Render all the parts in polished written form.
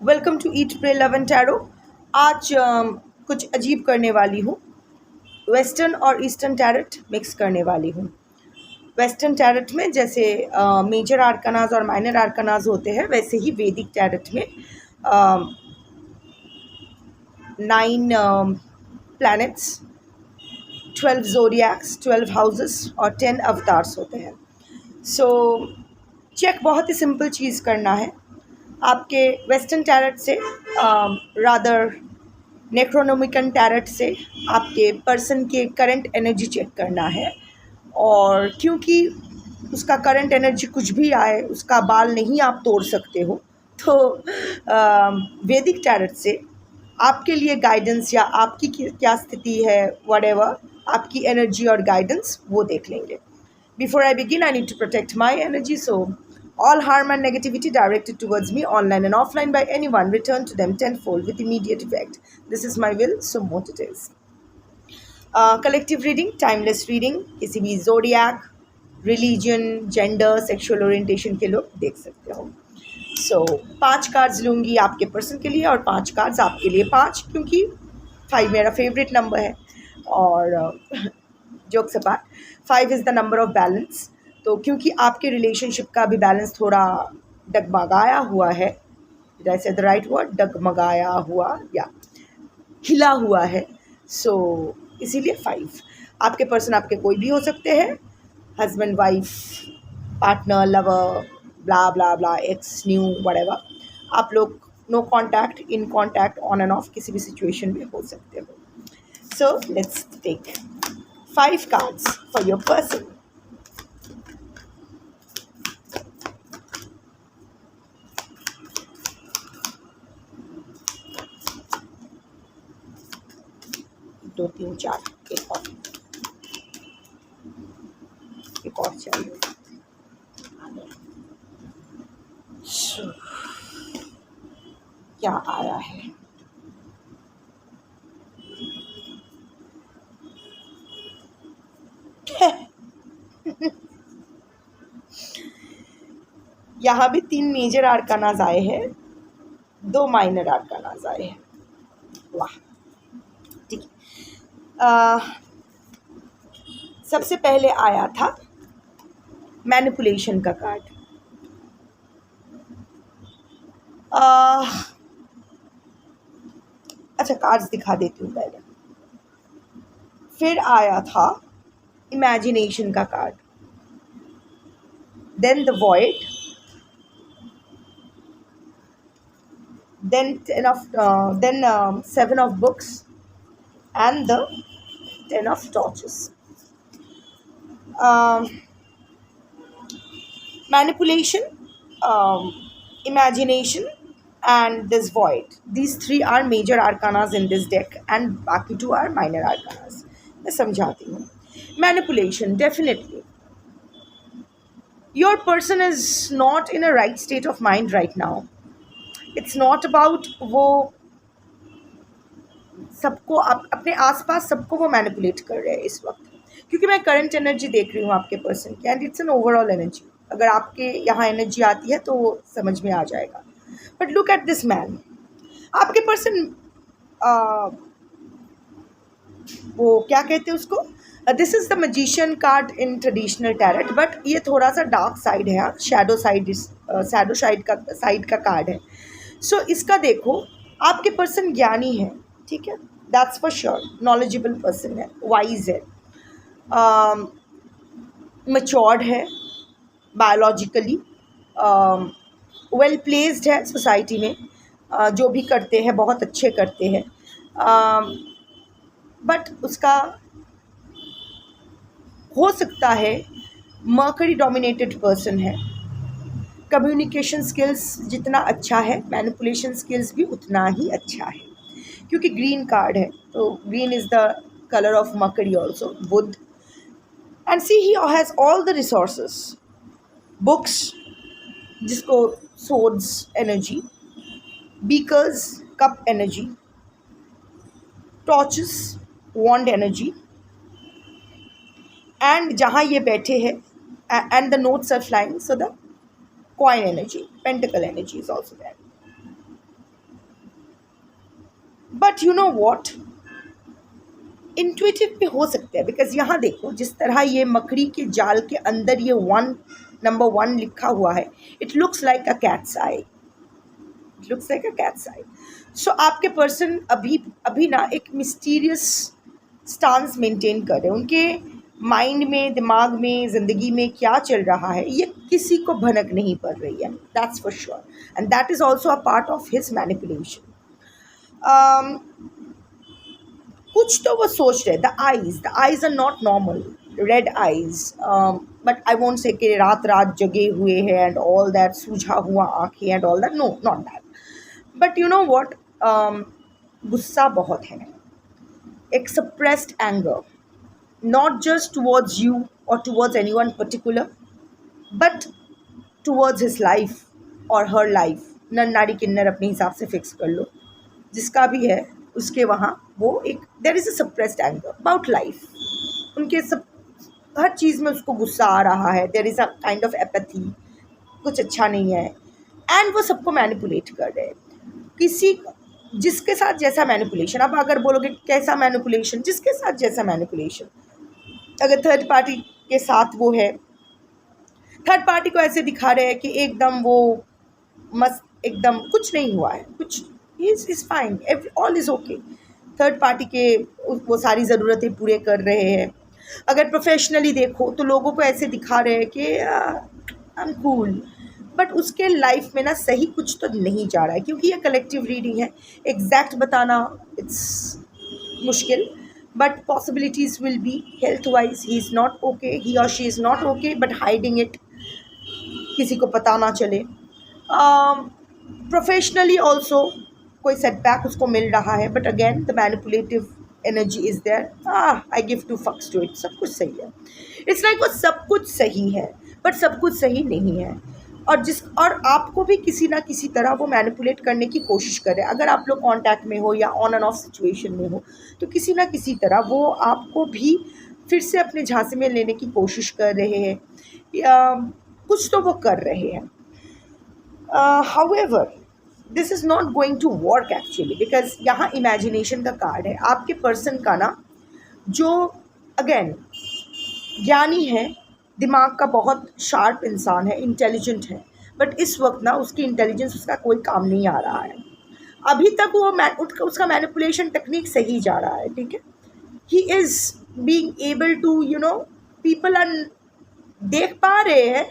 Welcome to eat pray love and tarot. आज कुछ अजीब करने वाली हूँ। वेस्टर्न और ईस्टर्न टैरेट मिक्स करने वाली हूँ। वेस्टर्न टैरेट में जैसे मेजर आर्कानाज और माइनर आर्कानाज होते हैं, वैसे ही वैदिक टैरेट में 9 प्लैनेट्स, 12 जोडियाक्स, 12 हाउसेस और 10 अवतार्स होते हैं। सो चेक बहुत ही सिंपल चीज़ करना है। आपके वेस्टर्न टैरेट से रादर नेक्रोनोमिकन टैरेट से आपके पर्सन के करंट एनर्जी चेक करना है। और क्योंकि उसका करंट एनर्जी कुछ भी आए, उसका बाल नहीं आप तोड़ सकते हो, तो वैदिक टैरेट से आपके लिए गाइडेंस या आपकी क्या स्थिति है, व्हाटएवर आपकी एनर्जी और गाइडेंस वो देख लेंगे। Before I begin, I need to protect my energy, so all harm and negativity directed towards me, online and offline, by anyone, return to them tenfold with immediate effect. This is my will, so mote it is. Collective reading, timeless reading, किसी भी zodiac, religion, gender, sexual orientation के लोग देख सकते हो। So 5 cards लूँगी आपके person के लिए और 5 कार्ड्स आपके लिए। 5 क्योंकि 5 मेरा फेवरेट नंबर है और jokes apart 5 is the number of balance. तो क्योंकि आपके रिलेशनशिप का भी बैलेंस थोड़ा डगमगाया हुआ है, डिड आई से द राइट वर्ड, डगमगाया हुआ या हिला हुआ है, सो इसीलिए 5। आपके पर्सन आपके कोई भी हो सकते हैं, husband, wife, partner, lover, blah blah blah, ex, new, whatever. आप लोग no contact, in contact, on and off किसी भी सिचुएशन में हो सकते हो। So let's take 5 cards for your person. दो तीन चार, एक और चाहिए। क्या आया है? यहाँ भी 3 मेजर आर्कानाज आए हैं, 2 माइनर आर्कानाज आए हैं। वाह, ठीक है। सबसे पहले आया था मैनिपुलेशन का कार्ड। अच्छा, कार्ड्स दिखा देती हूँ पहले। फिर आया था इमेजिनेशन का card, then the void, then 7 of books and the 10 of torches. Manipulation, imagination and this void, these 3 are major arcanas in this deck and बाकी 2 are minor arcanas. मैं समझाती हूँ। Manipulation, definitely your person is not in a right state of mind right now. It's not about वो सबको अपने आसपास सबको वो मैनिपुलेट कर रहे हैं इस वक्त, क्योंकि मैं करंट एनर्जी देख रही हूँ आपके पर्सन की and it's an overall energy. अगर आपके यहाँ एनर्जी आती है तो वो समझ में आ जाएगा। But look at this man, आपके पर्सन वो क्या कहते हैं उसको, this is the magician card in traditional tarot, but ये थोड़ा सा डार्क साइड है, शैडो साइड का कार्ड है। सो इसका देखो, आपके पर्सन ज्ञानी है, ठीक है, that's for sure, knowledgeable person है, वाइज है, मैच्योर्ड है, बायोलॉजिकली वेल प्लेस्ड है सोसाइटी में, जो भी करते हैं बहुत अच्छे करते हैं। बट उसका हो सकता है मर्करी डोमिनेटेड पर्सन है। कम्युनिकेशन स्किल्स जितना अच्छा है, मैनिपुलेशन स्किल्स भी उतना ही अच्छा है, क्योंकि ग्रीन कार्ड है, तो green is the colour of mercury also, Budh. And see he has all the resources, books जिसको swords energy, beakers cup energy, torches wand energy, and जहाँ ये बैठे हैं and the notes are flying, so the coin energy, pentacle energy is also there. But you know what, intuitive भी हो सकते हैं, because यहाँ देखो जिस तरह ये मकड़ी के जाल के अंदर ये नंबर 1 लिखा हुआ है, it looks like a cat's eye, it looks like a cat's eye. So आपके पर्सन अभी अभी ना एक मिस्टीरियस स्टांस मेंटेन कर रहे हैं। उनके माइंड में, दिमाग में, ज़िंदगी में क्या चल रहा है ये किसी को भनक नहीं पड़ रही है, that's for sure, and that is also a part of his manipulation. कुछ तो वो सोच रहे, the eyes are not normal, red eyes, but I won't say कि रात रात जगे हुए हैं एंड ऑल दैट, सूझा हुआ आंखें and all that, no not that, but you know what, गुस्सा बहुत है, एक suppressed anger, not just towards you or towards anyone particular, but towards his life or her life। नर नारी किन्नर अपने हिसाब से फिक्स कर लो, जिसका भी है उसके वहाँ वो एक there is a suppressed anger about life. उनके सब हर चीज़ में उसको गुस्सा आ रहा है, there is a kind of apathy, कुछ अच्छा नहीं है, एंड वो सबको मैनिपुलेट कर रहे हैं। किसी जिसके साथ जैसा मैनिपुलेशन, अब अगर बोलोगे कैसा मैनिपुलेशन, जिसके साथ जैसा मैनिपुलेशन, अगर थर्ड पार्टी के साथ वो है, थर्ड पार्टी को ऐसे दिखा रहे हैं कि एकदम वो मस्त, एकदम कुछ नहीं हुआ है, कुछ is fine, all is okay, third party के वो सारी ज़रूरतें पूरे कर रहे हैं। अगर प्रोफेशनली देखो तो लोगों को ऐसे दिखा रहे हैं कि आई एम कूल, बट उसके लाइफ में ना सही कुछ तो नहीं जा रहा है, क्योंकि ये कलेक्टिव रीडिंग है, एग्जैक्ट बताना इट्स मुश्किल, but possibilities will be health wise he is not okay, he or she is not okay, but hiding it, किसी को पता ना चले। प्रोफेशनली ऑल्सो कोई सेटबैक उसको मिल रहा है, but again the manipulative energy is there, I give two fucks to it, सब कुछ सही है, इट्स लाइक वो सब कुछ सही है बट सब कुछ सही नहीं है, और आपको भी किसी ना किसी तरह वो मैनिपुलेट करने की कोशिश कर रहे हैं। अगर आप लोग कांटेक्ट में हो या ऑन एंड ऑफ सिचुएशन में हो, तो किसी ना किसी तरह वो आपको भी फिर से अपने झांसे में लेने की कोशिश कर रहे हैं, या कुछ तो वो कर रहे हैं। However this is not going to work actually, because यहाँ इमेजिनेशन का कार्ड है आपके पर्सन का ना, जो अगेन ज्ञानी है, दिमाग का बहुत शार्प इंसान है, इंटेलिजेंट है, बट इस वक्त ना उसकी इंटेलिजेंस, उसका कोई काम नहीं आ रहा है। अभी तक वो उसका मैनिपुलेशन टेक्निक सही जा रहा है, ठीक है, he is being able to people are देख पा रहे हैं,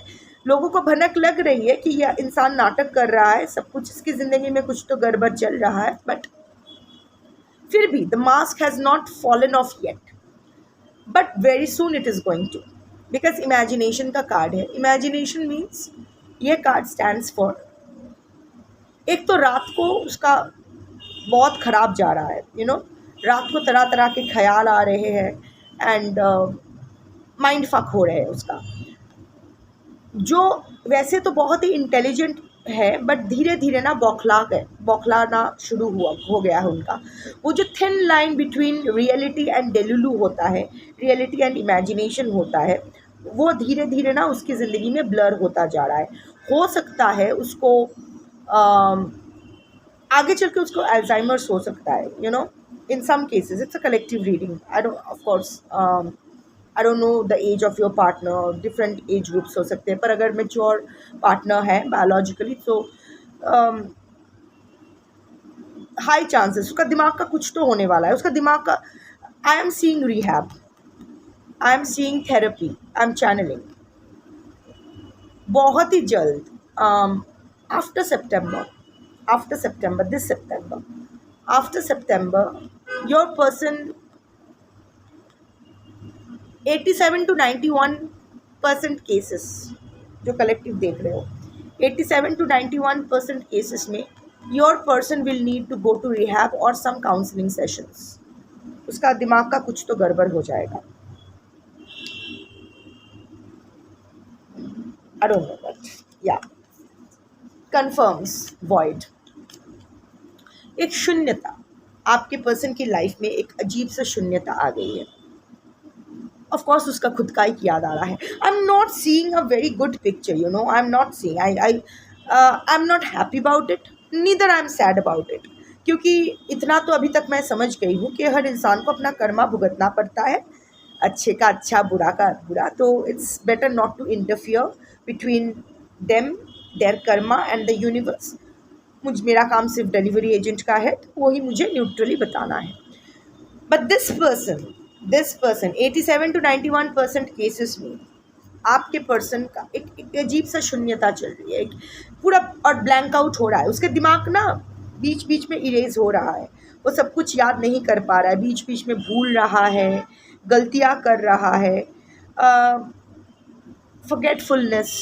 लोगों को भनक लग रही है कि यह इंसान नाटक कर रहा है, सब कुछ इसकी ज़िंदगी में कुछ तो गड़बड़ चल रहा है, बट फिर भी the mask has not fallen off yet, but very soon it is going to, because imagination का कार्ड है। इमेजिनेशन मीन्स ये कार्ड स्टैंड्स फॉर, एक तो रात को उसका बहुत ख़राब जा रहा है, रात को तरह तरह के ख्याल आ रहे हैं एंड माइंड फक हो रहे हैं उसका, जो वैसे तो बहुत ही इंटेलिजेंट है, बट धीरे धीरे ना बौखलाना शुरू हो गया है उनका। वो जो thin line between reality and delulu होता है, रियलिटी एंड इमेजिनेशन होता है, वो धीरे धीरे ना उसकी ज़िंदगी में ब्लर होता जा रहा है। हो सकता है उसको आगे चल के उसको अल्जाइमर्स हो सकता है, in some cases, it's a collective reading, I don't know the age of your partner, different age groups हो सकते हैं, पर अगर मेच्योर पार्टनर है बायोलॉजिकली तो हाई चांसेस उसका दिमाग का कुछ तो होने वाला है, उसका दिमाग का, I am seeing rehab, I am seeing therapy, I am channelling बहुत ही जल्द, after September your person 87 to 91% cases जो कलेक्टिव देख रहे हो, 87 to 91% केसेस में your person will need to go to rehab और सम काउंसलिंग सेशंस, उसका दिमाग का कुछ तो गड़बड़ हो जाएगा, आई डोंट नो बट या कन्फर्म्स वॉइड, एक शून्यता आपके पर्सन की लाइफ में, एक अजीब सा शून्यता आ गई है। ऑफ कोर्स उसका खुद का ही याद आ रहा है। आई am not seeing a very good picture, I am not seeing, I am not happy about it, neither I am sad about it, क्योंकि इतना तो अभी तक मैं समझ गई हूँ कि हर इंसान को अपना कर्मा भुगतना पड़ता है, अच्छे का अच्छा, बुरा का बुरा। तो it's better not to interfere between them, their karma and the universe. मेरा काम सिर्फ डिलीवरी एजेंट का है, तो वही मुझे न्यूट्रली बताना है। But this person 87 to 91% cases में आपके पर्सन का एक अजीब सा शून्यता चल रही है, एक पूरा और ब्लैंक आउट हो रहा है। उसके दिमाग ना बीच बीच में इरेज हो रहा है, वो सब कुछ याद नहीं कर पा रहा है, बीच बीच में भूल रहा है, गलतियाँ कर रहा है, फॉरगेटफुलनेस,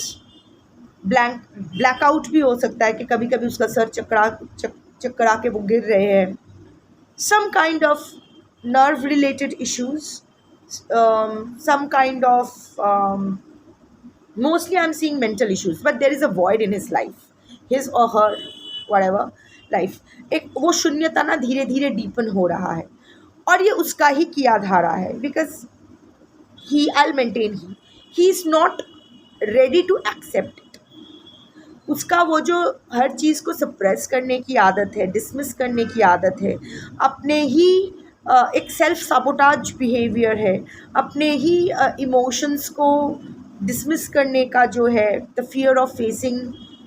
ब्लैकआउट भी हो सकता है कि कभी कभी उसका सर चकरा के वो गिर रहे हैं। some kind of nerve related issues, some kind of mostly I'm seeing mental issues, but there is a void in his life, his or her whatever life। एक वो शून्यता ना धीरे धीरे डीपन हो रहा है, और ये उसका ही किया धारा है, because I'll maintain he is not ready to accept it। उसका वो जो हर चीज़ को सप्रेस करने की आदत है, डिसमिस करने की आदत है, अपने ही एक सेल्फ साबोटाज बिहेवियर है, अपने ही इमोशंस को डिसमिस करने का जो है, the fear of facing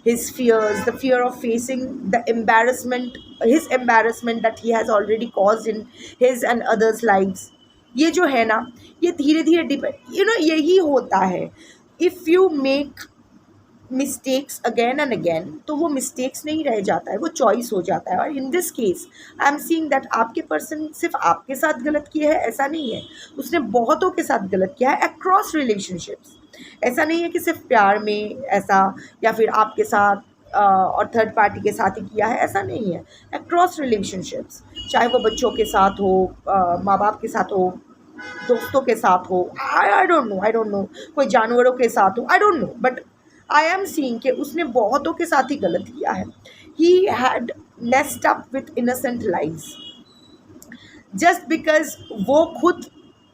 his fears, the fear of facing the embarrassment, his embarrassment that he has already caused in his and others lives. ये जो है ना, ये धीरे धीरे डिपेंड यही होता है। If you make mistakes again and again, तो वो मिस्टेक्स नहीं रह जाता है, वो चॉइस हो जाता है। और in this case I am seeing that आपके पर्सन सिर्फ आपके साथ गलत किया है ऐसा नहीं है, उसने बहुतों के साथ गलत किया है, अक्रॉस रिलेशनशिप्स। ऐसा नहीं है कि सिर्फ प्यार में ऐसा, या फिर आपके साथ और थर्ड पार्टी के साथ ही किया है, ऐसा नहीं है। अक्रॉस रिलेशनशिप्स, चाहे वो बच्चों के साथ हो, माँ बाप के साथ हो, दोस्तों के साथ हो, आई डोंट नो, कोई जानवरों के साथ हो, आई don't no, but I am seeing कि उसने बहुतों के साथ ही गलत किया है। He had messed up with innocent lives, just because वो खुद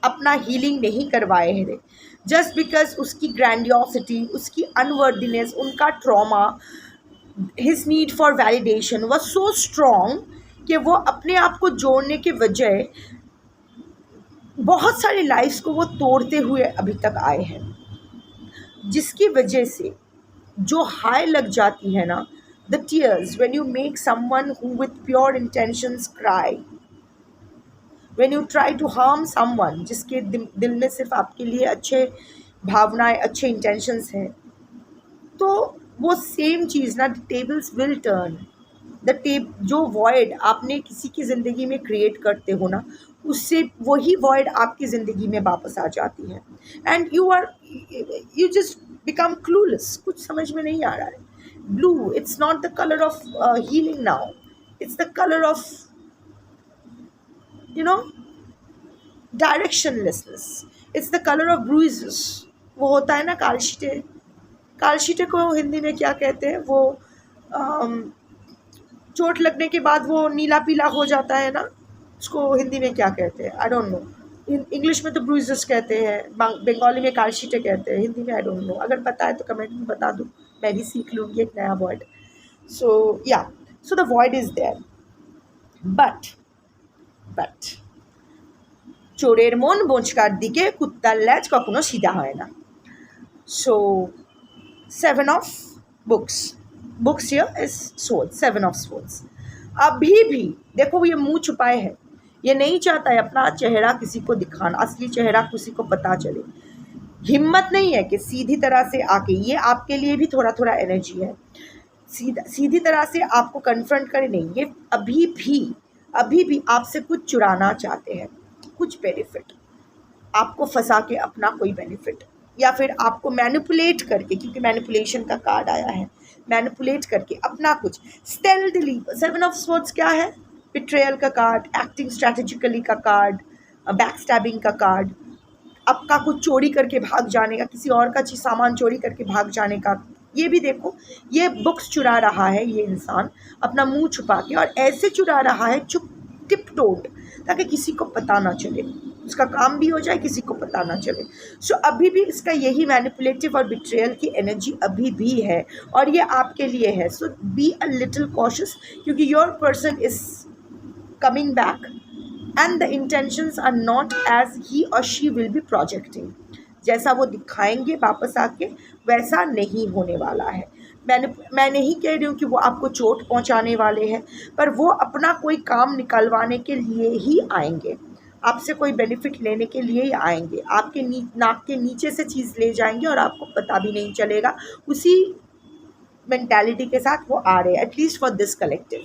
अपना हीलिंग नहीं करवाए हैं, जस्ट बिकॉज उसकी ग्रैंडियोसिटी, उसकी अनवर्दीनेस, उनका trauma, his need for validation was so strong कि वो अपने आप को जोड़ने के वजह बहुत सारी लाइफ्स को वो तोड़ते हुए अभी तक आए हैं, जिसकी वजह से जो हाई लग जाती है ना, the tears when you make someone who with pure intentions cry, when you try to harm someone जिसके दिल में सिर्फ आपके लिए अच्छे भावनाएं, अच्छे इंटेंशंस हैं, तो वो सेम चीज़ ना, टेबल्स विल टर्न। जो वॉइड आपने किसी की ज़िंदगी में क्रिएट करते हो ना, उससे वही वॉइड आपकी ज़िंदगी में वापस आ जाती है, and you just become clueless. कुछ समझ में नहीं आ रहा है। Blue, it's not the colour of healing now, it's the colour of directionlessness, it's the colour of bruises. वो होता है ना कालशीटे को हिंदी में क्या कहते हैं, वो चोट लगने के बाद वो नीला पीला हो जाता है ना, उसको हिंदी में क्या कहते हैं, आई डोंट नो। इंग्लिश में तो ब्रूइजेस कहते हैं, बंगाली में कालशीटे कहते हैं, हिंदी में आई डोंट नो। अगर पता है तो कमेंट में बता दो, मैं भी सीख लूँगी एक नया word. So the void is there, but চোরের মন বোঁচকার দিকে কুত্তার ল্যাজ কখনো সিধা হয় না। So 7 of books here is swords, 7 of swords। अभी भी देखो ये मुंह छुपाए है, ये नहीं चाहता है अपना चेहरा किसी को दिखाना, असली चेहरा किसी को पता चले। हिम्मत नहीं है कि सीधी तरह से आके, ये आपके लिए भी थोड़ा थोड़ा एनर्जी है, सीधी तरह से आपको कन्फ्रंट करे नहीं। ये अभी भी आपसे कुछ चुराना चाहते हैं, कुछ बेनिफिट, आपको फंसा के अपना कोई बेनिफिट, या फिर आपको मैनिपुलेट करके, क्योंकि मैनिपुलेशन का कार्ड आया है, मैनिपुलेट करके अपना कुछ स्टेल्थली। 7 of swords क्या है? बिट्रेयल का कार्ड, एक्टिंग स्ट्रैटेजिकली का कार्ड, बैकस्टैबिंग का कार्ड, आपका कुछ चोरी करके भाग जाने का, किसी और का चीज़ सामान चोरी करके भाग जाने का। ये भी देखो, ये बुक्स चुरा रहा है ये इंसान अपना मुंह छुपा के, और ऐसे चुरा रहा है चुप टिप-टोट, ताकि किसी को पता ना चले, उसका काम भी हो जाए, किसी को पता ना चले। सो अभी भी इसका यही मैनिपुलेटिव और बिट्रेयल की एनर्जी अभी भी है, और ये आपके लिए है। सो बी अ लिटिल कॉशियस, क्योंकि your person is coming back and the intentions are not as he or she will be projecting. जैसा वो दिखाएंगे वापस आके वैसा नहीं होने वाला है। मैं नहीं कह रही हूँ कि वो आपको चोट पहुँचाने वाले हैं, पर वो अपना कोई काम निकलवाने के लिए ही आएंगे, आपसे कोई बेनिफिट लेने के लिए ही आएंगे, आपके नाक के नीचे से चीज़ ले जाएंगे और आपको पता भी नहीं चलेगा। उसी मेंटालिटी के साथ वो आ रहे हैं, at least for this collective.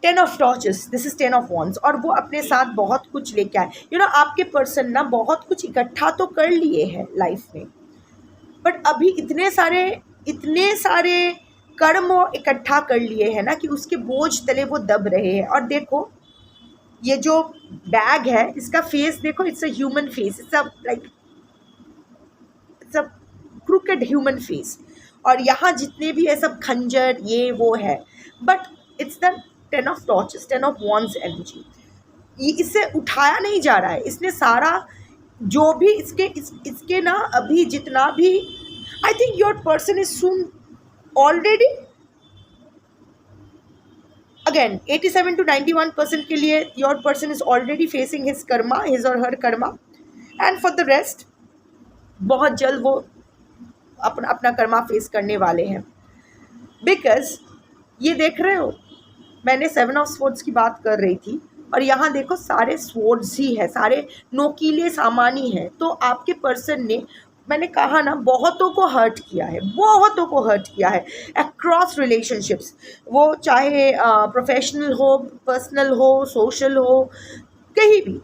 10 of torches, this is 10 of wands, और वो अपने साथ बहुत कुछ लेके आए। आपके पर्सन ना बहुत कुछ इकट्ठा तो कर लिए हैं लाइफ में, बट अभी इतने सारे कर्म वो इकट्ठा कर लिए हैं ना कि उसके बोझ तले वो दब रहे हैं। और देखो ये जो बैग है इसका फेस देखो, it's a human face, it's a crooked human face, और यहाँ जितने भी है सब खंजर ये वो है, but it's the 10 of torches, 10 of wands energy. ये इससे उठाया नहीं जा रहा है, इसने सारा जो भी इसके ना अभी जितना भी, I think your person is soon already, again 87 to 91% के लिए your person is already facing his karma, his or her karma, and for the rest बहुत जल्द वो अपना कर्मा फेस करने वाले हैं। बिकॉज ये देख रहे हो, मैंने 7 ऑफ स्वॉर्ड्स की बात कर रही थी, और यहाँ देखो सारे स्वॉर्ड्स ही है, सारे नोकीले सामान ही हैं। तो आपके पर्सन ने, मैंने कहा ना, बहुतों को हर्ट किया है, बहुतों को हर्ट किया है अक्रॉस रिलेशनशिप्स, वो चाहे प्रोफेशनल हो, पर्सनल हो, सोशल हो, कहीं भी।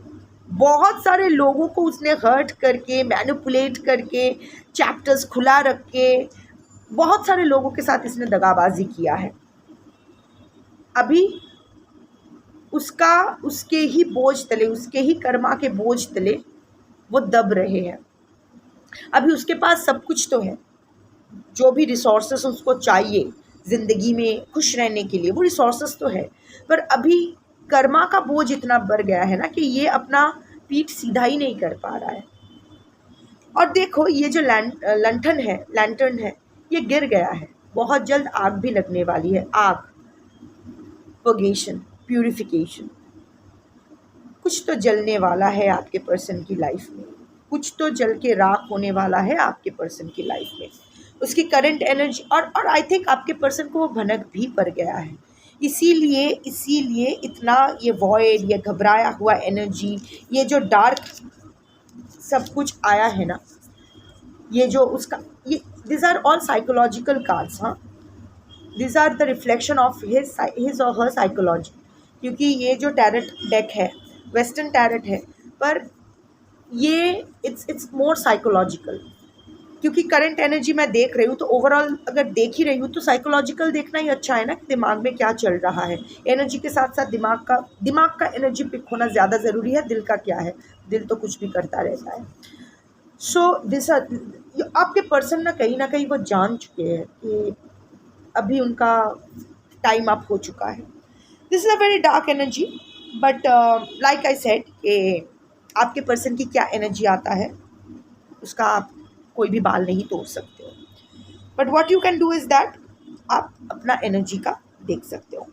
बहुत सारे लोगों को उसने हर्ट करके, मैनिपुलेट करके, चैप्टर्स खुला रख के, बहुत सारे लोगों के साथ इसने दगाबाजी किया है। अभी उसके ही बोझ तले, उसके ही कर्मा के बोझ तले वो दब रहे हैं। अभी उसके पास सब कुछ तो है, जो भी रिसोर्सेस उसको चाहिए ज़िंदगी में खुश रहने के लिए, वो रिसोर्सेस तो है, पर अभी कर्मा का बोझ इतना बढ़ गया है ना कि ये अपना पीठ सीधा ही नहीं कर पा रहा है। और देखो ये जो लैंटर्न है ये गिर गया है, बहुत जल्द आग भी लगने वाली है। आग, पर्गेशन, प्यूरिफिकेशन, कुछ तो जलने वाला है आपके पर्सन की लाइफ में, कुछ तो जल के राख होने वाला है आपके पर्सन की लाइफ में। उसकी करंट एनर्जी, और आई थिंक आपके पर्सन को वो भनक भी पड़ गया है, इसीलिए इतना ये वॉइड, ये घबराया हुआ एनर्जी, ये जो डार्क सब कुछ आया है ना, ये जो उसका, ये this are all psychological cards. हाँ, this are the reflection of his or her psychology, क्योंकि ये जो टैरेट डेक है वेस्टर्न टैरेट है, पर ये इट्स मोर साइकोलॉजिकल, क्योंकि करंट एनर्जी मैं देख रही हूँ तो ओवरऑल अगर देख ही रही हूँ तो साइकोलॉजिकल देखना ही अच्छा है ना, कि दिमाग में क्या चल रहा है। एनर्जी के साथ साथ दिमाग का एनर्जी पिक होना ज़्यादा ज़रूरी है। दिल का क्या है, दिल तो कुछ भी करता रहता है। सो दिस आपके पर्सन ना कहीं वो जान चुके हैं कि अभी उनका टाइम अप हो चुका है। This is a very dark energy, but like I said कि आपके पर्सन की क्या एनर्जी आता है उसका आप कोई भी बाल नहीं तोड़ सकते हो, but what you can do is that आप अपना एनर्जी का देख सकते हो।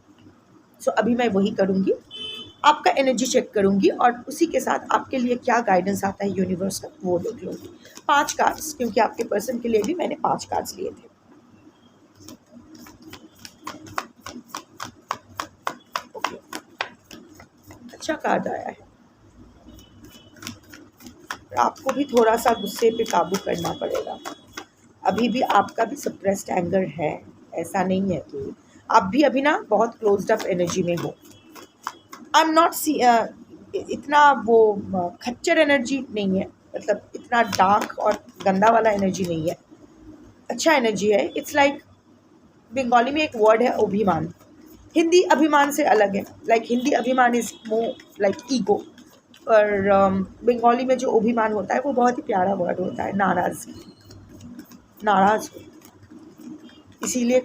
सो अभी मैं वही करूँगी, आपका एनर्जी चेक करूँगी और उसी के साथ आपके लिए क्या गाइडेंस आता है यूनिवर्स का वो देख लूँगी। 5 कार्ड्स, क्योंकि आपके पर्सन के लिए भी मैंने 5 कार्ड्स लिए थे। ओके, अच्छा कार्ड आया है। आपको भी थोड़ा सा गुस्से पे काबू करना पड़ेगा। अभी भी आपका भी सप्रेस्ड एंगर है, ऐसा नहीं है कि आप भी अभी ना बहुत क्लोज्ड अप एनर्जी में हो। आई एम नॉट इतना वो खच्चर एनर्जी नहीं है, मतलब इतना डार्क और गंदा वाला एनर्जी नहीं है, अच्छा एनर्जी है। इट्स लाइक बंगाली में एक वर्ड है अभिमान, हिंदी अभिमान से अलग है। लाइक हिंदी अभिमान इज मोर लाइक ईगो, और बंगाली में जो अभिमान होता है वो बहुत ही प्यारा वर्ड होता है। नाराज़ हो, इसीलिए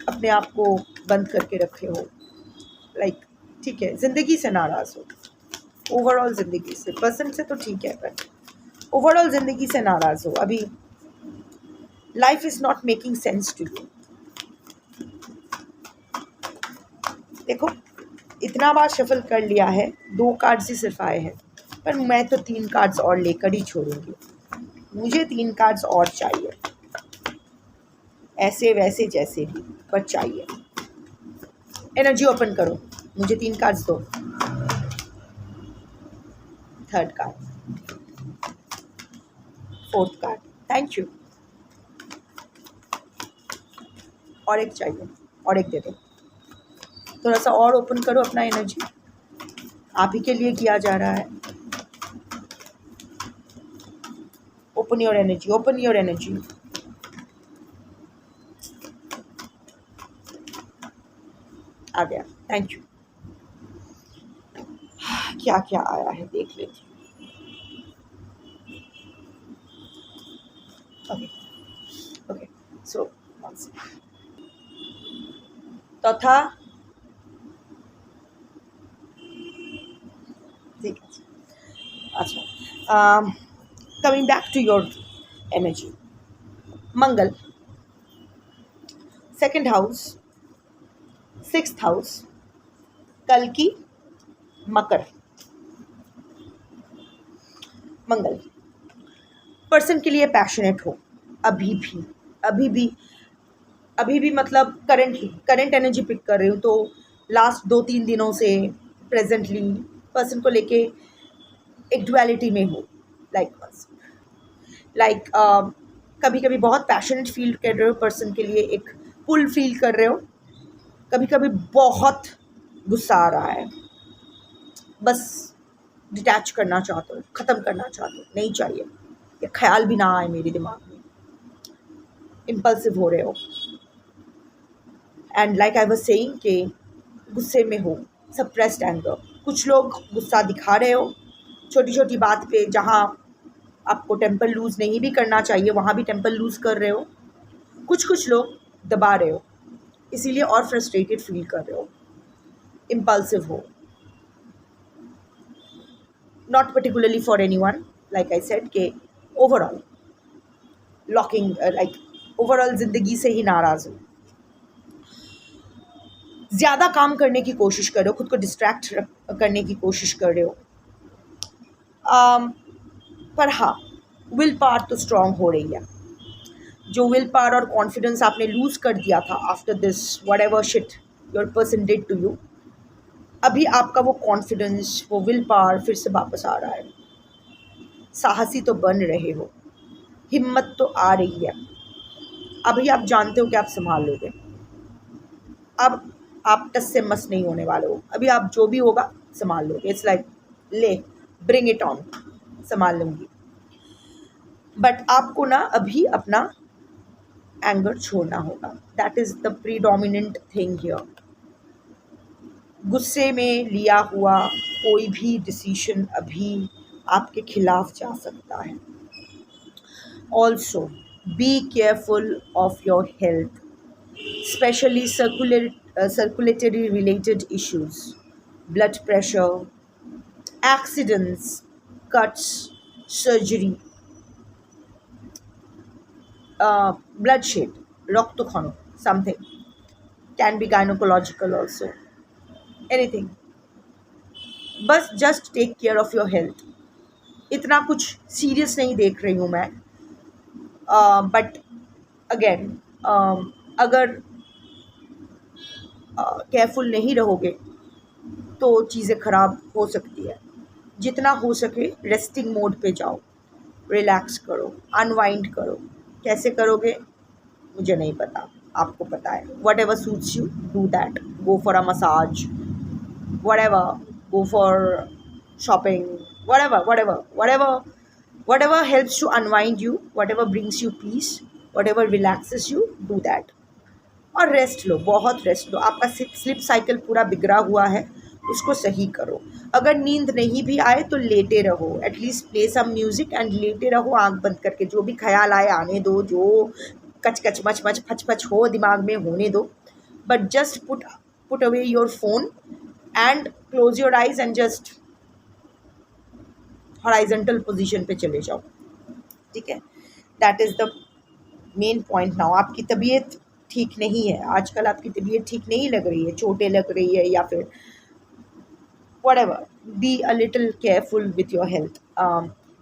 अपने आप को बंद करके रखे हो। लाइक ठीक है, ज़िंदगी से नाराज़ हो, ओवरऑल ज़िंदगी से, पर्सन से तो ठीक है, बट ओवरऑल ज़िंदगी से नाराज़ हो। अभी life is not making sense to you. देखो इतना बार शफल कर लिया है, 2 कार्ड्स ही सिर्फ आए हैं, पर मैं तो 3 कार्ड्स और लेकर ही छोड़ूंगी। मुझे 3 कार्ड्स और चाहिए, ऐसे वैसे जैसे भी, पर चाहिए। एनर्जी ओपन करो, मुझे 3 कार्ड्स दो। Third card, fourth card, thank you. और एक चाहिए, और एक दे दो। थोड़ा सा और ओपन करो अपना एनर्जी, आप ही के लिए किया जा रहा है। Open your energy, open your energy. आ गया, थैंक यू। क्या क्या आया है देख लेती हूँ। ओके ओके, सो तथा ठीक है। अच्छा, coming back to your energy, Mangal, second house, 6th house, कल की मकर। मंगल पर्सन के लिए पैशनेट हो, अभी भी अभी भी अभी भी मतलब करंट एनर्जी पिक कर रही हूँ, तो लास्ट 2-3 दिनों से प्रेजेंटली पर्सन को लेके एक डुअलिटी में हो। लाइक कभी कभी बहुत पैशनेट फील कर रहे हो पर्सन के लिए, एक पुल फील कर रहे हो, कभी कभी बहुत गुस्सा आ रहा है, बस डिटैच करना चाहते हो, ख़त्म करना चाहते हो, नहीं चाहिए, ये ख्याल भी ना आए मेरे दिमाग में, इम्पल्सिव हो रहे हो। And like I was saying कि गुस्से में हो, सप्रेस्ड एंगर। कुछ लोग गुस्सा दिखा रहे हो छोटी छोटी बात पे, जहाँ आपको टेम्पर लूज़ नहीं भी करना चाहिए वहाँ भी टेम्पर लूज़ कर रहे हो। कुछ लोग दबा रहे हो, इसीलिए और फ्रस्ट्रेटेड फील कर रहे हो, इम्पल्सिव हो। Not particularly for anyone, like I said कि ओवरऑल लॉकिंग, लाइक ओवरऑल ज़िंदगी से ही नाराज़ हो, ज़्यादा काम करने की कोशिश कर रहे हो, खुद को डिस्ट्रैक्ट करने की कोशिश कर रहे हो। पर हाँ, विल पावर तो स्ट्रॉन्ग हो रही है। जो विल पावर और कॉन्फिडेंस आपने लूज़ कर दिया था after this whatever shit your person did to you, अभी आपका वो कॉन्फिडेंस, वो विल पावर फिर से वापस आ रहा है। साहसी तो बन रहे हो, हिम्मत तो आ रही है, अभी आप जानते हो कि आप संभाल लोगे। अब आप टस से मस नहीं होने वाले हो, अभी आप जो भी होगा संभाल लोगे। इट्स लाइक ले, ब्रिंग इट ऑन, संभाल लूँगी। बट आपको ना अभी अपना एंगर छोड़ना होगा, that is the predominant thing here. गुस्से में लिया हुआ कोई भी डिसीजन अभी आपके खिलाफ जा सकता है। Also be careful of your health, specially circulatory related issues, blood pressure, accidents, cuts, surgery, bloodshed, রক্তক্ষরণ, something, can be gynecological also, anything, बस just take care of your health। इतना कुछ सीरियस नहीं देख रही हूँ मैं, बट अगेन अगर केयरफुल नहीं रहोगे तो चीज़ें ख़राब हो सकती है। जितना हो सके रेस्टिंग मोड पे जाओ, रिलैक्स करो, अनवाइंड करो। कैसे करोगे मुझे नहीं पता, आपको पता है। What ever suits you do that, go for a massage, what ever, go for shopping, whatever helps to unwind you, whatever brings you peace, whatever relaxes you, do that। और रेस्ट लो, बहुत रेस्ट लो। आपका sleep cycle पूरा बिगड़ा हुआ है, उसको सही करो। अगर नींद नहीं भी आए तो लेटे रहो, at least play some music and लेटे रहो आंख बंद करके। जो भी ख्याल आए आने दो, जो कच कच मच मच फच फच हो दिमाग में होने दो, but just put away your phone and close your eyes and just horizontal position पे चले जाओ, ठीक है। That is the main point now. आपकी तबीयत ठीक नहीं है आजकल, आपकी तबीयत ठीक नहीं लग रही है, चोटें लग रही है या फिर whatever, be a little careful with your health.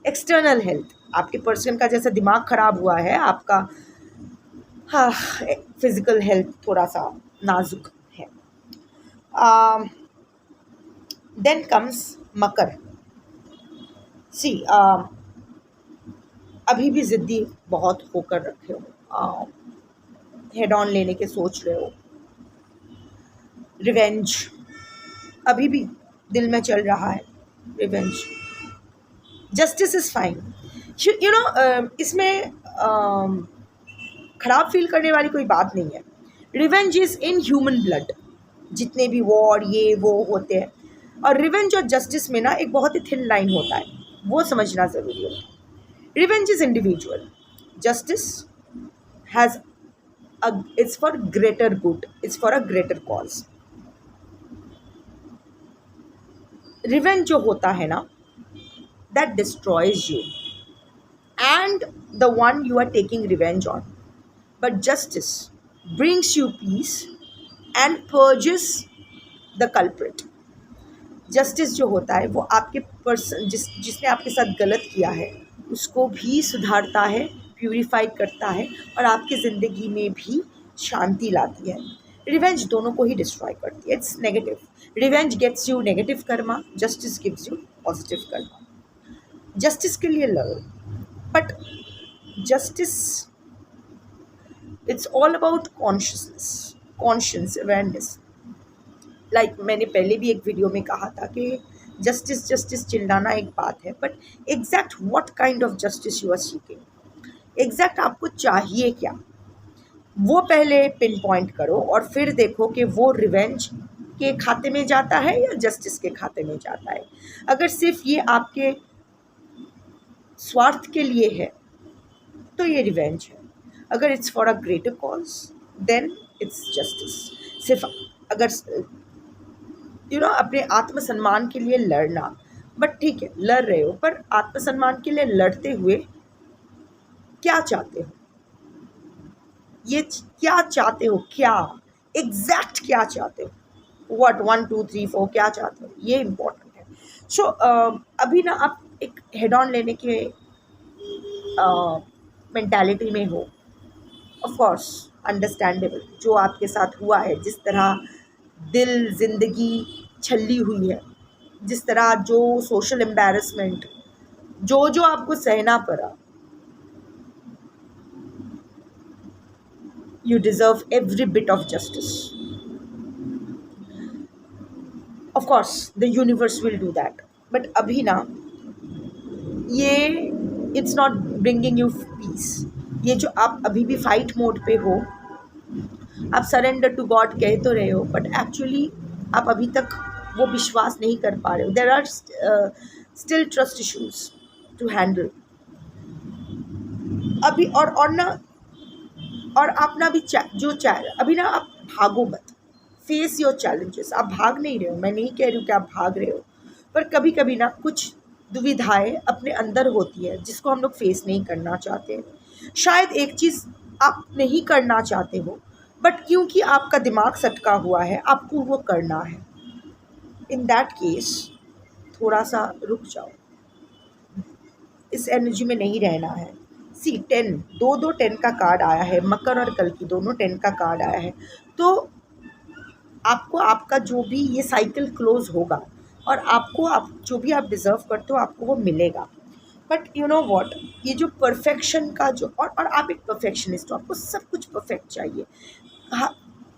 External health, आपके पर्सन का जैसा दिमाग खराब हुआ है, आपका हाँ फिजिकल हेल्थ थोड़ा सा नाजुक है. देन कम्स मकर. सी अभी भी ज़िद्दी बहुत होकर रखे हो, हेड ऑन लेने के सोच रहे हो. रिवेंज अभी भी दिल में चल रहा है, revenge. Justice is fine. You know इसमें ख़राब फील करने वाली कोई बात नहीं है. Revenge is in human blood. जितने भी वॉर ये वो होते हैं, और रिवेंज और जस्टिस में ना एक बहुत ही थिन लाइन होता है, वो समझना ज़रूरी होता है. Revenge is individual, justice has it's for greater good, it's for a greater cause. Revenge जो होता है ना, that destroys you and the one you are taking revenge on. But justice brings you peace and purges the culprit. Justice जो होता है वो आपके person जिसने आपके साथ गलत किया है उसको भी सुधारता है, प्यूरिफाई करता है, और आपकी ज़िंदगी में भी शांति लाती है. रिवेंज दोनों को ही डिस्ट्रॉय करती है. It's negative. Revenge gets you negative karma, justice gives you positive karma. Justice के लिए लड़ो, but justice it's all about consciousness, conscience, awareness. Like मैंने पहले भी एक वीडियो में कहा था कि जस्टिस जस्टिस चिल्लाना एक बात है, but exact what kind of justice you are seeking, exact आपको चाहिए क्या, वो पहले पिन पॉइंट करो और फिर देखो कि वो रिवेंज के खाते में जाता है या जस्टिस के खाते में जाता है. अगर सिर्फ ये आपके स्वार्थ के लिए है तो ये रिवेंज है. अगर it's for a greater cause then it's justice. सिर्फ अगर अपने आत्मसम्मान के लिए लड़ना, बट ठीक है लड़ रहे हो, पर आत्मसम्मान के लिए लड़ते हुए क्या चाहते हो, ये क्या चाहते हो, क्या एग्जैक्ट क्या चाहते हो, व्हाट 1 2 3 4 क्या चाहते हो, ये इम्पोर्टेंट है. सो अभी ना आप एक हेड ऑन लेने के मेंटालिटी में हो. ऑफ कोर्स अंडरस्टैंडेबल, जो आपके साथ हुआ है, जिस तरह दिल ज़िंदगी छली हुई है, जिस तरह जो सोशल एम्बैरसमेंट जो आपको सहना पड़ा, you deserve every bit of justice. Of course the universe will do that, but abhi na ये it's not bringing you peace. ये जो आप अभी भी फाइट मोड पे हो, आप सरेंडर टू गॉड कह तो रहे हो, बट एक्चुअली आप अभी तक वो विश्वास नहीं कर पा रहे हो. There are still trust issues to handle अभी. और ना, और आप ना अभी अभी ना आप भागो मत. Face your challenges. आप भाग नहीं रहे हो, मैं नहीं कह रही हूँ कि आप भाग रहे हो, पर कभी कभी ना कुछ दुविधाएं अपने अंदर होती है जिसको हम लोग फेस नहीं करना चाहते. शायद एक चीज़ आप नहीं करना चाहते हो, बट क्योंकि आपका दिमाग सटका हुआ है आपको वो करना है. इन दैट केस थोड़ा सा रुक जाओ, इस एनर्जी में नहीं रहना है. सी 10 दो 10 का कार्ड आया है, मकर और कल की दोनों 10 का कार्ड आया है. तो आपको आपका जो भी ये साइकिल क्लोज होगा, और आपको आप जो भी आप डिज़र्व करते हो आपको वो मिलेगा. बट यू नो व्हाट, ये जो परफेक्शन का जो और आप एक परफेक्शनिस्ट हो, आपको सब कुछ परफेक्ट चाहिए. हाँ,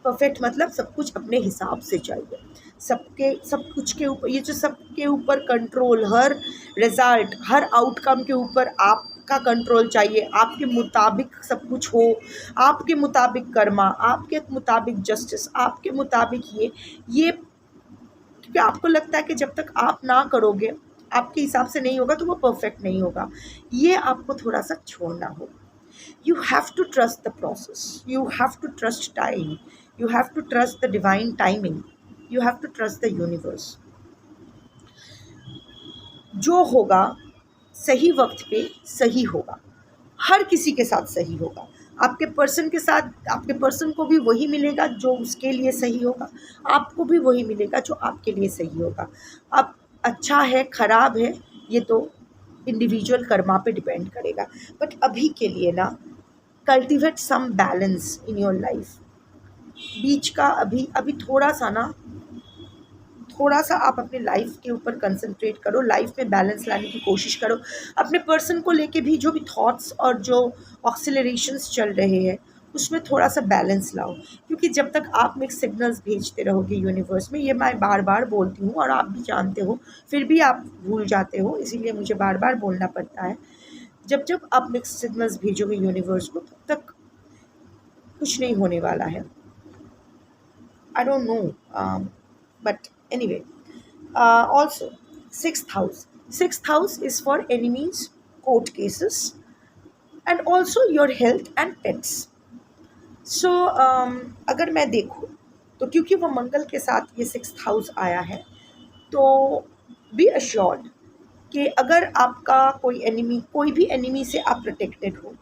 परफेक्ट मतलब सब कुछ अपने हिसाब से चाहिए, सब कुछ के ऊपर, ये जो सबके ऊपर कंट्रोल, हर रिज़ल्ट हर आउटकम के ऊपर आपका कंट्रोल चाहिए. आपके मुताबिक सब कुछ हो, आपके मुताबिक कर्मा, आपके मुताबिक जस्टिस, आपके मुताबिक ये क्योंकि आपको लगता है कि जब तक आप ना करोगे, आपके हिसाब से नहीं होगा, तो वो परफेक्ट नहीं होगा. ये आपको थोड़ा सा छोड़ना होगा. You have to trust the process. You have to trust time. You have to trust the divine timing. You have to trust the universe. जो होगा सही वक्त पे सही होगा, हर किसी के साथ सही होगा. आपके पर्सन के साथ आपके पर्सन को भी वही मिलेगा जो उसके लिए सही होगा, आपको भी वही मिलेगा जो आपके लिए सही होगा। अब अच्छा है खराब है ये तो इंडिविजुअल कर्मा पे डिपेंड करेगा, बट अभी के लिए ना cultivate some balance in your life. बीच का अभी अभी थोड़ा सा आप अपने लाइफ के ऊपर कंसंट्रेट करो, लाइफ में बैलेंस लाने की कोशिश करो। अपने पर्सन को लेके भी जो भी थॉट्स और जो ऑक्सिलरेशंस चल रहे हैं उसमें थोड़ा सा बैलेंस लाओ, क्योंकि जब तक आप मिक्स सिग्नल्स भेजते रहोगे यूनिवर्स में, ये मैं बार बार बोलती हूँ और आप भी जानते हो, फिर भी आप भूल जाते हो, इसीलिए मुझे बार बार बोलना पड़ता है। जब जब आप मिक्स सिग्नल्स भेजोगे यूनिवर्स को तब तक कुछ नहीं होने वाला है। I don't know, but anyway. Also, sixth house. Sixth house is for enemies, court cases, and also your health and pets. सो अगर मैं देखूँ तो क्योंकि वो मंगल के साथ ये सिक्स्थ हाउस आया है, तो बी अश्योर्ड कि अगर आपका कोई भी एनिमी से आप प्रोटेक्टेड हो,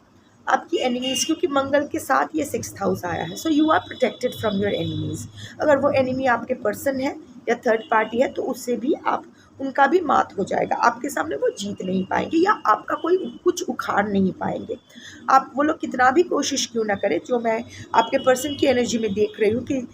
आपकी एनिमीज़, क्योंकि मंगल के साथ ये सिक्स्थ हाउस आया है, so you are protected from your enemies. अगर वो एनिमी आपके पर्सन है या थर्ड पार्टी है तो उससे भी आप उनका भी मात हो जाएगा, आपके सामने वो जीत नहीं पाएंगे या आपका कोई कुछ उखाड़ नहीं पाएंगे। आप वो लोग कितना भी कोशिश क्यों ना करें, जो मैं आपके पर्सन की एनर्जी में देख रही हूँ कि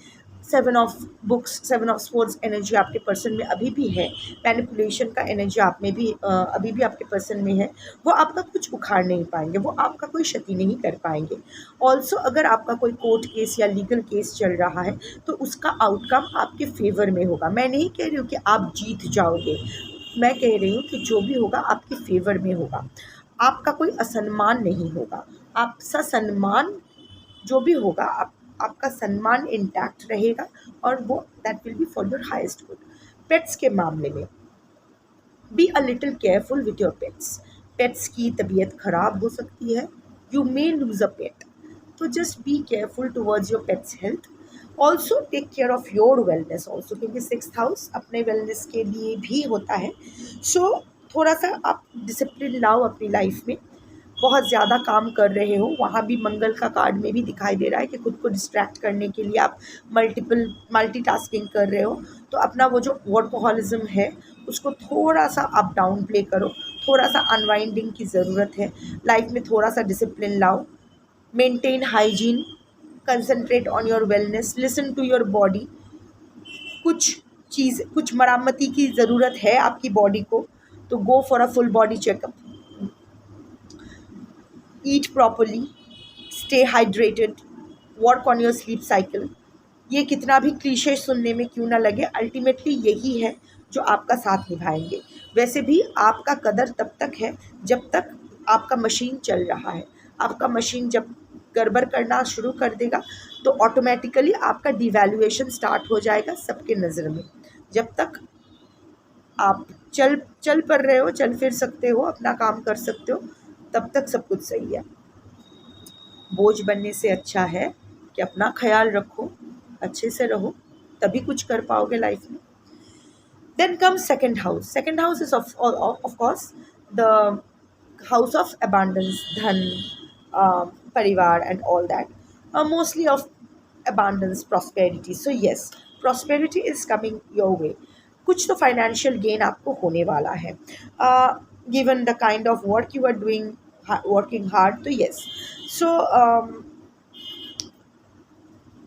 seven of books, seven of swords energy आपके पर्सन में अभी भी है, मैनिपुलेशन का एनर्जी आप में भी अभी भी आपके पर्सन में है। वो आपका कुछ उखाड़ नहीं पाएंगे, वो आपका कोई क्षति नहीं कर पाएंगे। ऑल्सो अगर आपका कोई कोर्ट केस या लीगल केस चल रहा है तो उसका आउटकम आपके फेवर में होगा। मैं नहीं कह रही हूँ कि आप जीत जाओगे, मैं कह रही हूँ कि जो भी होगा आपके फेवर में होगा, आपका कोई असम्मान नहीं होगा, आपका सम्मान जो भी होगा आपका सम्मान इंटैक्ट रहेगा और वो that will be for your highest good. Pets के मामले में be a little careful with your pets. Pets की तबीयत ख़राब हो सकती है, you may loose a pet, तो just be careful towards your pet's health. Also take care of your wellness also, क्योंकि सिक्स्थ हाउस अपने वेलनेस के लिए भी होता है। सो थोड़ा सा आप डिसिप्लिन लाओ अपनी लाइफ में। बहुत ज़्यादा काम कर रहे हो, वहाँ भी मंगल का कार्ड में भी दिखाई दे रहा है कि खुद को डिस्ट्रैक्ट करने के लिए आप मल्टीटास्किंग कर रहे हो, तो अपना वो जो वर्कहोलिज्म है उसको थोड़ा सा आप डाउन प्ले करो, थोड़ा सा अनवाइंडिंग की ज़रूरत है। लाइफ में थोड़ा सा डिसिप्लिन लाओ, maintain hygiene, concentrate on your wellness, listen to your body. कुछ मरामती की ज़रूरत है आपकी बॉडी को, तो go for a full body checkup. Eat properly, stay hydrated, work on your sleep cycle. ये कितना भी क्लीशे सुनने में क्यों ना लगे, अल्टीमेटली यही है जो आपका साथ निभाएंगे। वैसे भी आपका कदर तब तक है जब तक आपका मशीन चल रहा है, आपका मशीन जब गड़बड़ करना शुरू कर देगा तो ऑटोमेटिकली आपका डिवैल्यूएशन स्टार्ट हो जाएगा सबके नज़र में। जब तक आप चल पड़ रहे हो, चल फिर सकते हो, अपना काम कर सकते हो, तब तक सब कुछ सही है। बोझ बनने से अच्छा है कि अपना ख्याल रखो, अच्छे से रहो, तभी कुछ कर पाओगे लाइफ में। Then come second house. Second house is of course the house of abundance, धन, परिवार and all that, mostly of abundance, prosperity. So yes, prosperity is coming your way. कुछ तो फाइनेंशियल गेन आपको होने वाला है, given the kind of work you are doing, working hard, तो yes. So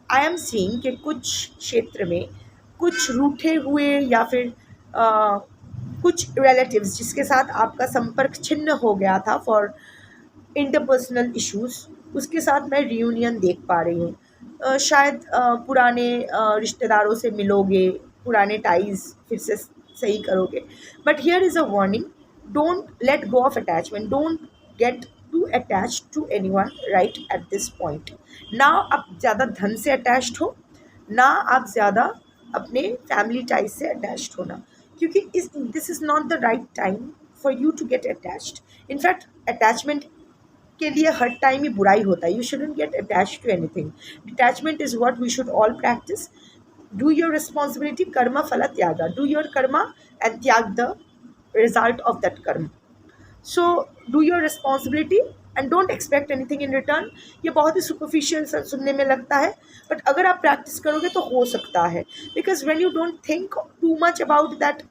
I am seeing कि कुछ क्षेत्र में कुछ रूठे हुए या फिर कुछ रिलेटिव्स जिसके साथ आपका संपर्क छिन्न हो गया था फॉर इंटरपर्सनल इश्यूज़, उसके साथ मैं रियूनियन देख पा रही हूँ। शायद पुराने रिश्तेदारों से मिलोगे, पुराने टाइज़ फिर से सही करोगे, but here is a warning, don't let go of attachment, don't get to attach to anyone right at this point. ना आप ज़्यादा धन से अटैच्ड हो, ना आप ज़्यादा अपने फैमिली टाइज से अटैच्ड होना, क्योंकि this is not the right time for you to get attached. In fact attachment के लिए हर टाइम ही बुराई होता है, you shouldn't get attach to anything. Detachment is what we should all practise. Do your responsibility, karma फल त्यागा, डू योर कर्मा एंड त्याग द रिजल्ट ऑफ दैट कर्म। So do your responsibility and don't expect anything in return. ये बहुत ही superficial सुनने में लगता है, बट अगर आप प्रैक्टिस करोगे तो हो सकता है। Because when you don't think too much about that,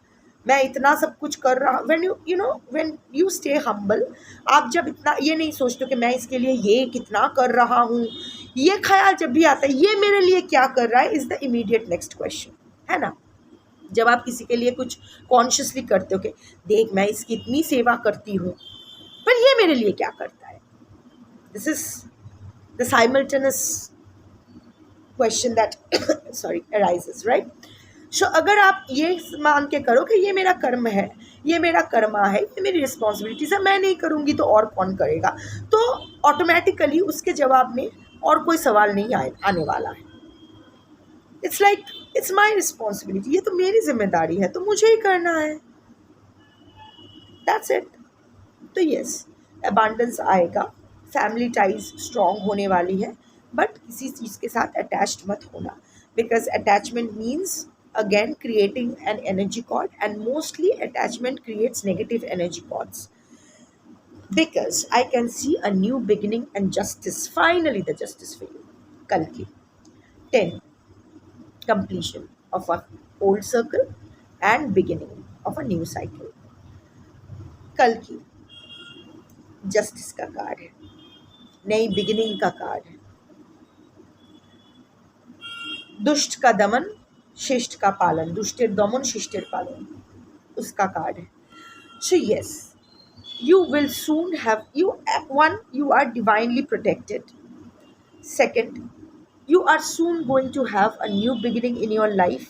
मैं इतना सब कुछ कर रहा, व्हेन यू स्टे हम्बल, आप जब इतना ये नहीं सोचते कि मैं इसके लिए ये कितना कर रहा हूँ, ये ख्याल जब भी आता है ये मेरे लिए क्या कर रहा है, is the immediate next question, है ना। जब आप किसी के लिए कुछ कॉन्शियसली करते हो कि देख मैं इसकी इतनी सेवा करती हूँ, पर ये मेरे लिए क्या करता है, this is the simultaneous question that sorry arises, right. So अगर आप ये मान के करो कि ये मेरा कर्म है, ये मेरा कर्मा है, ये मेरी रिस्पॉन्सिबिलिटीज है, मैं नहीं करूँगी तो और कौन करेगा, तो ऑटोमेटिकली उसके जवाब में और कोई सवाल नहीं आने वाला है। It's like it's my responsibility, ये तो मेरी जिम्मेदारी है, तो मुझे ही करना है, दैट्स इट। तो यस, अबांडेंस आएगा, फैमिली टाइज स्ट्रॉन्ग होने वाली है, बट किसी चीज़ के साथ अटैच्ड मत होना, because attachment means again creating an energy cord, and mostly attachment creates negative energy cords, because I can see a new beginning and justice, finally the justice for you. Kalki 10, completion of an old circle and beginning of a new cycle. Kalki justice का card है, नई beginning का card है, दुष्ट का दमन शिष्ट का पालन, दुष्टेर दमन शिष्टेर पालन, उसका कार्ड है। So yes, you will soon have you are divinely protected. Second, you are soon going to have a new beginning in your life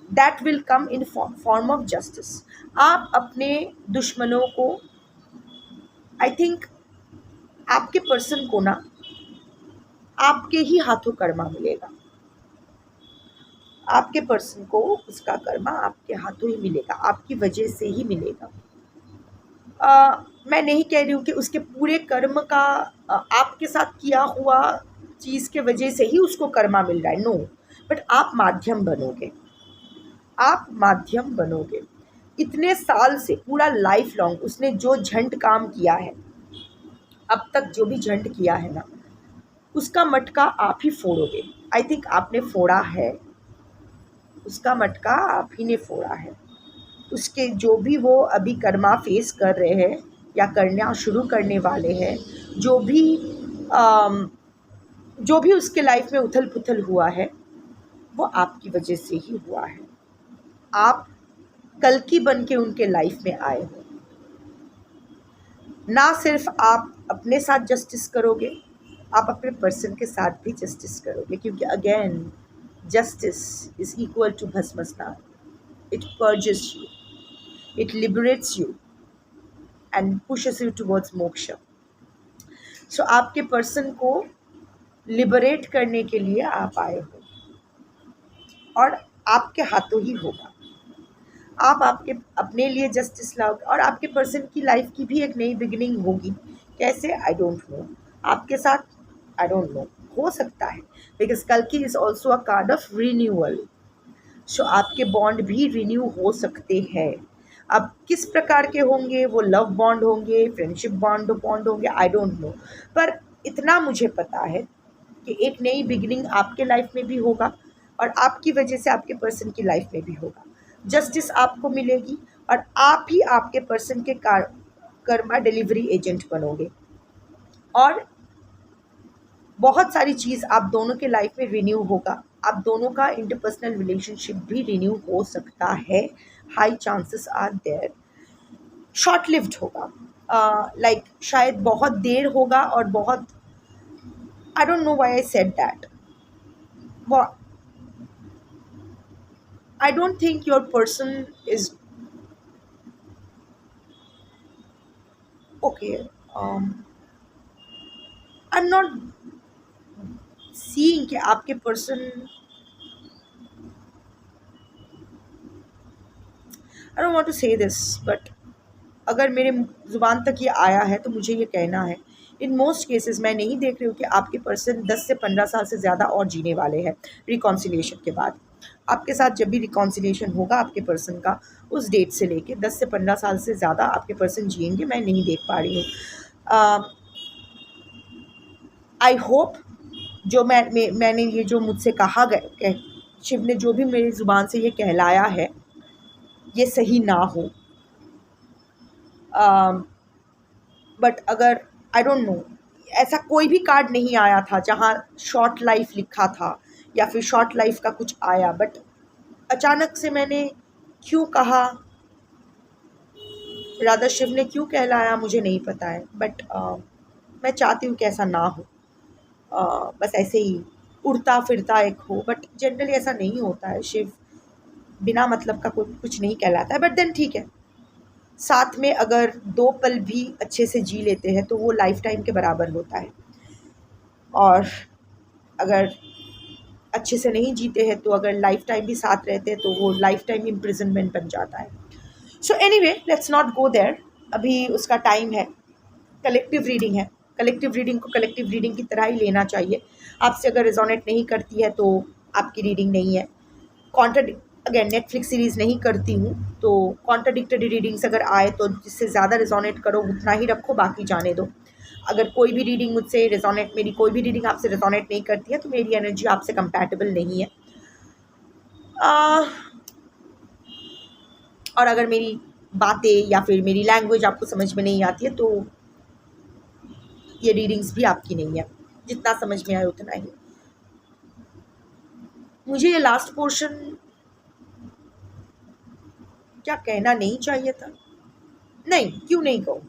that will come in form of justice. आप अपने दुश्मनों को, I think आपके person को ना आपके ही हाथों कर्मा मिलेगा, आपके पर्सन को उसका कर्मा आपके हाथों ही मिलेगा, आपकी वजह से ही मिलेगा। मैं नहीं कह रही हूँ कि उसके पूरे कर्म का आपके साथ किया हुआ चीज़ के वजह से ही उसको कर्मा मिल रहा है, नो, बट आप माध्यम बनोगे, आप माध्यम बनोगे। इतने साल से पूरा लाइफ लॉन्ग उसने जो झंड काम किया है, अब तक जो भी झंड किया है ना, उसका मटका आप ही फोड़ोगे। आई थिंक आपने फोड़ा है, उसका मटका आप ही ने फोड़ा है। उसके जो भी वो अभी कर्मा फेस कर रहे हैं या करना शुरू करने वाले हैं, जो भी उसके लाइफ में उथल पुथल हुआ है, वो आपकी वजह से ही हुआ है। आप कल की बन के उनके लाइफ में आए हो। ना सिर्फ आप अपने साथ जस्टिस करोगे, आप अपने पर्सन के साथ भी जस्टिस करोगे, क्योंकि again justice is equal to bhasma snan. It purges you, it liberates you and pushes you towards moksha. So आपके पर्सन को लिबरेट करने के लिए आप आए हो, और आपके हाथों ही होगा। आप आपके अपने लिए जस्टिस लाओगे, और आपके पर्सन की लाइफ की भी एक नई बिगिनिंग होगी। कैसे, आई डोंट नो, आपके साथ आई डोंट नो, हो सकता है, बिकॉज कल की is also a card of renewal. So आपके बॉन्ड भी रिन्यू हो सकते हैं। अब किस प्रकार के होंगे, वो लव बॉन्ड होंगे, फ्रेंडशिप बॉन्ड होंगे, आई डोंट नो, पर इतना मुझे पता है कि एक नई बिगिनिंग आपके लाइफ में भी होगा, और आपकी वजह से आपके पर्सन की लाइफ में भी होगा। जस्टिस आपको मिलेगी, और आप ही आपके पर्सन के कर्मा डिलीवरी एजेंट बनोगे, और बहुत सारी चीज़ आप दोनों के लाइफ में रिन्यू होगा। आप दोनों का इंटरपर्सनल रिलेशनशिप भी रिन्यू हो सकता है, high chances are there. Short lived होगा, लाइक शायद बहुत देर होगा, और बहुत, I don't know why I said that. I don't think your person is okay. I am not seeing कि आपके person, I don't want to say this, but अगर मेरे ज़ुबान तक ये आया है तो मुझे ये कहना है, इन मोस्ट केसेस मैं नहीं देख रही हूँ कि आपके पर्सन 10 से 15 साल से ज़्यादा और जीने वाले हैं रिकॉन्सिलिएशन के बाद। आपके साथ जब भी रिकॉन्सिलिएशन होगा आपके पर्सन का, उस डेट से लेके 10 से 15 साल से ज़्यादा आपके पर्सन जिएंगे, मैं नहीं देख पा रही हूँ। आई होप जो मैंने ये जो मुझसे कहा गया, शिव ने जो भी मेरी ज़ुबान से ये कहलाया है, ये सही ना हो। बट अगर आई डोंट नो, ऐसा कोई भी कार्ड नहीं आया था जहाँ शॉर्ट लाइफ लिखा था या फिर शॉर्ट लाइफ का कुछ आया, बट अचानक से मैंने क्यों कहा, राधा शिव ने क्यों कहलाया, मुझे नहीं पता है। बट मैं चाहती हूँ कि ऐसा ना हो, बस ऐसे ही उड़ता फिरता एक हो। बट जनरली ऐसा नहीं होता है, शिव बिना मतलब का कोई कुछ नहीं कहलाता है। बट देन ठीक है, साथ में अगर 2 पल भी अच्छे से जी लेते हैं तो वो लाइफ टाइम के बराबर होता है, और अगर अच्छे से नहीं जीते हैं तो अगर लाइफ टाइम भी साथ रहते हैं तो वो लाइफ टाइम इम्प्रिजनमेंट बन जाता है। So anyway, let's not go there, अभी उसका टाइम है। कलेक्टिव रीडिंग है, कलेक्टिव रीडिंग को कलेक्टिव रीडिंग की तरह ही लेना चाहिए। आपसे अगर रिजोनेट नहीं करती है तो आपकी रीडिंग नहीं है। कॉन्ट्राडिक्ट, अगेन नेटफ्लिक्स सीरीज़ नहीं करती हूँ, तो कॉन्ट्राडिक्टरी रीडिंग्स अगर आए तो जिससे ज़्यादा रिजोनेट करो उतना ही रखो, बाकी जाने दो। अगर कोई भी रीडिंग मुझसे रिजोनेट, मेरी कोई भी रीडिंग आपसे रिजोनेट नहीं करती है तो मेरी एनर्जी आपसे कंपैटिबल नहीं है। और अगर मेरी बातें या फिर मेरी लैंग्वेज आपको समझ में नहीं आती है तो ये रीडिंग्स भी आपकी नहीं है। जितना समझ में आए उतना ही। मुझे ये लास्ट पोर्शन क्या कहना नहीं चाहिए था? नहीं, क्यों नहीं कहूँ?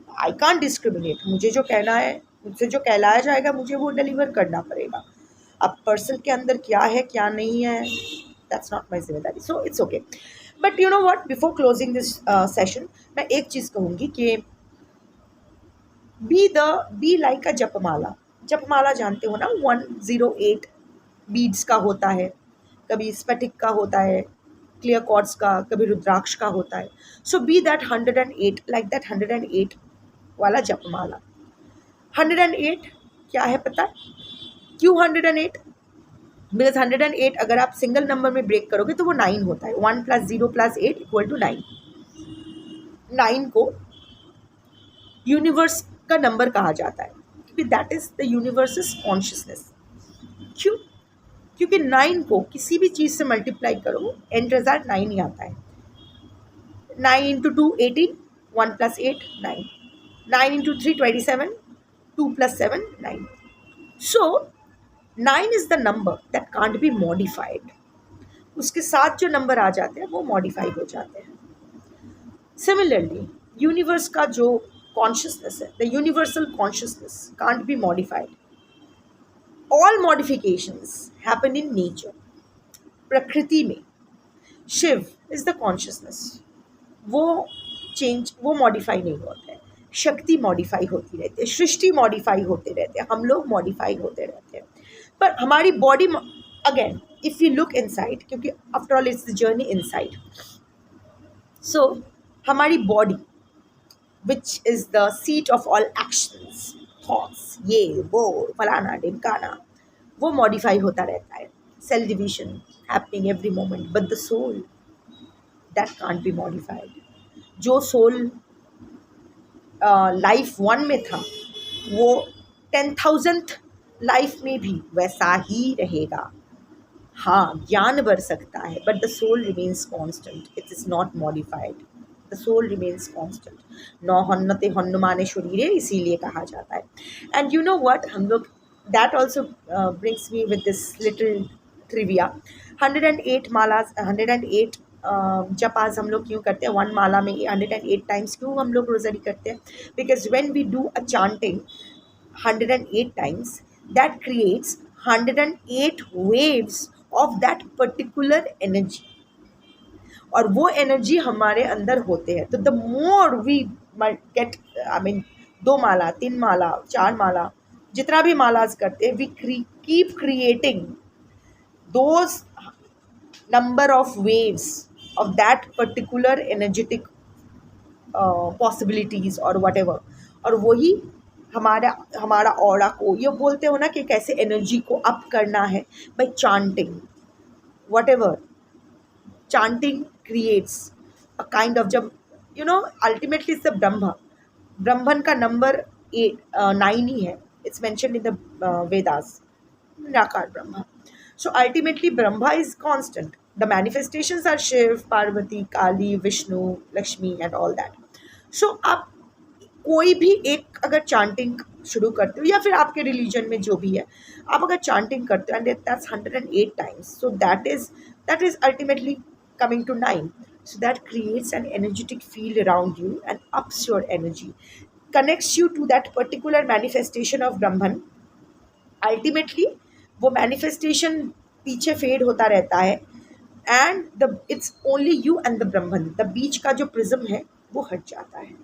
I can't discriminate. मुझे जो कहना है, मुझसे जो कहलाया जाएगा मुझे वो डिलीवर करना पड़ेगा। अब पर्सन के अंदर क्या है क्या नहीं है, दैट्स नॉट माई जिम्मेदारी, so it's okay. But you know what, before closing this session मैं एक चीज़ कहूँगी कि बी लाइक अ जपमाला। जपमाला जानते हो ना, 108 बीड्स का होता है, कभी स्फटिक का होता है, क्लियर कॉर्ड्स का, कभी रुद्राक्ष का होता है। सो बी दैट 108, लाइक दैट 108 वाला जपमाला। 108 क्या है पता है? क्यों 108? बिकॉज 108 अगर आप सिंगल नंबर में ब्रेक करोगे तो वो 9 होता है। 1 + 0 + 8 = 9। 9 को यूनिवर्स का नंबर कहा जाता है, क्योंकि that is the universe consciousness. क्यों? क्योंकि 9 को किसी भी चीज़ से मल्टीप्लाई करो, एंड रिजल्ट 9 ही आता है। 9 × 2 18, 1 + 8 9, 9 × 3 27, 2 + 7 9। So 9 is the number that can't be modified. उसके साथ जो नंबर आ जाते हैं वो मॉडिफाई हो जाते हैं। सिमिलरली यूनिवर्स का जो कॉन्शियसनेस है, the universal consciousness can't be modified. All modifications happen in nature, प्रकृति में। शिव इज द कॉन्शियसनेस, वो चेंज, वो मॉडिफाई नहीं होता है। शक्ति मॉडिफाई होती रहती है, सृष्टि मॉडिफाई होते रहते हैं, हम लोग मॉडिफाई होते रहते हैं। पर हमारी body, again if you look inside, क्योंकि after all it's the journey inside, so हमारी body which is the seat of all actions, thoughts, ये वो फलाना ढिमकाना, वो मॉडिफाई होता रहता है। Cell division happening every moment, but the soul that can't be modified. जो सोल लाइफ 1 में था वो 10,000th लाइफ में भी वैसा ही रहेगा। हाँ, ज्ञान बढ़ सकता है, but the soul remains constant, it is not modified. The soul remains constant. नौ हन्नते हन्नुमाने शरीरे, इसीलिए कहा जाता है। एंड यू नो व्हाट, हम लोग, that also brings me with this little trivia. 108 मालाज, 108 जपाज हम लोग क्यों करते हैं? 1 माला में 108 टाइम्स क्यों हम लोग रोज़री करते हैं? Because when we do a chanting 108 times, that creates 108 waves of that particular energy, और वो एनर्जी हमारे अंदर होते हैं। तो the more we get, I mean 2 माला, 3 माला, 4 माला, जितना भी मालाज करते हैं, we keep creating those number of waves of that particular energetic possibilities और वट एवर। और वही हमारा ऑरा को, ये बोलते हो ना कि कैसे एनर्जी को अप करना है, by chanting whatever. Chanting creates a kind of, जब you know ultimately it's the Brahma, Brahman का नंबर 9 ही है. It's mentioned in the Vedas. Nirakar Brahma. So ultimately, Brahma is constant. The manifestations are Shiv, Parvati, Kali, Vishnu, Lakshmi, and all that. So आप कोई भी एक अगर chanting शुरू करते हो या फिर आपके रिलीजन में जो भी है, आप अगर चांटिंग करते हो and that's 108 times, so that is ultimately coming to 9. So that creates an energetic field around you and ups your energy, connects you to that particular manifestation of Brahman. Ultimately वो manifestation पीछे fade होता रहता है and the it's only you and the Brahman, the beach का जो prism है वो हट जाता है.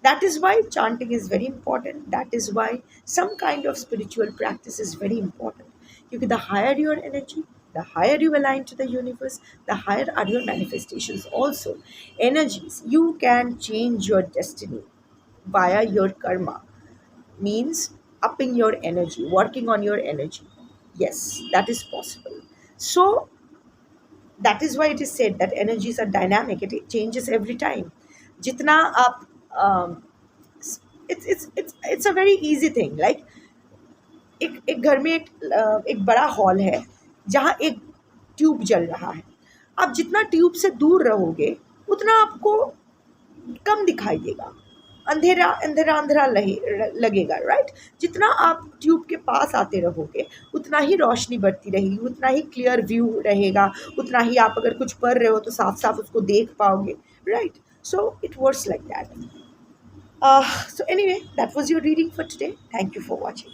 That is why chanting is very important. That is why some kind of spiritual practice is very important. Because the higher your energy, the higher you align to the universe, the higher are your manifestations also. Energies. You can change your destiny via your karma. Means upping your energy, working on your energy. Yes, that is possible. So that is why it is said that energies are dynamic. It changes every time. Jitna आप it's a very easy thing. Like एक घर में एक बड़ा hall है जहाँ एक tube जल रहा है. आप जितना ट्यूब से दूर रहोगे उतना आपको कम दिखाई देगा, अंधेरा अंधेरा अंधेरा लगेगा, राइट. जितना आप ट्यूब के पास आते रहोगे उतना ही रोशनी बढ़ती रहेगी, उतना ही क्लियर व्यू रहेगा, उतना ही आप अगर कुछ पढ़ रहे हो तो साफ साफ उसको देख पाओगे, right. So it works like that. So anyway, that was your reading for today. Thank you for watching.